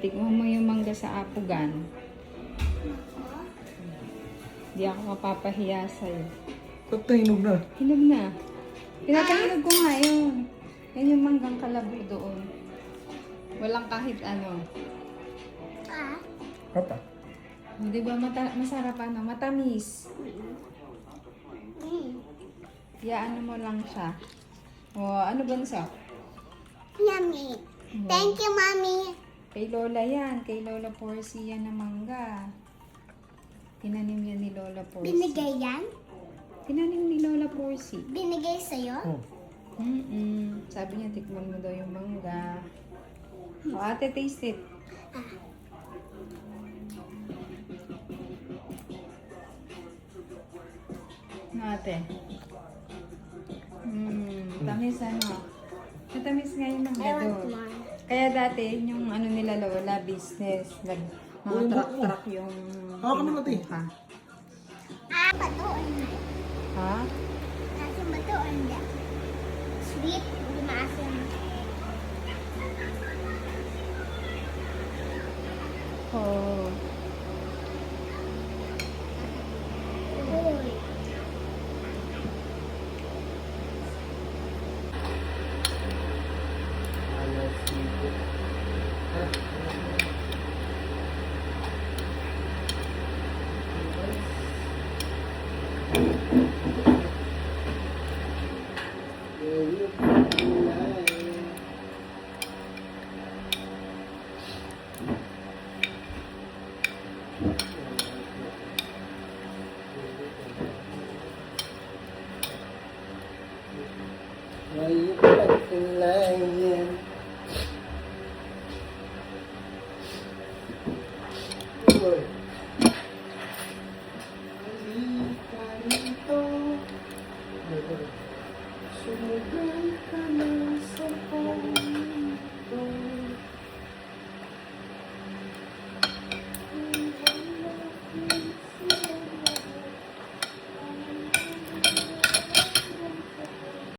tikman mo yung mangga sa apugan. Hindi ako mapapahiya sa'yo. Ba't nahinog na? Hinog na. Pinapahinog ko nga yun. Yan yung manggang kalabo doon. Walang kahit ano. Apa? Di ba masarap ano? Matamis. Ano mo lang siya. O, ano bansa? Yummy. Thank you, Mommy. Kay Lola yan. Kay Lola Porcy yan na mangga. Tinanim yan ni Lola Porcy. Binigay yan? Tinanim ni Lola Porcy. Binigay sa'yo? Oh. Sabi niya, tikman mo daw yung mangga. O, ate, taste it. No, ate. Tamis ano. Matamis nga yung mangga I want doon. more. Kaya dati, yung ano nila Lola, business. Mga Uy, truck-truck yung Hawakan mo, ate. kinukuha. Bato or hindi? Ha? Nasa bato or hindi? Sweet? Hindi maasim. Oh. Uy.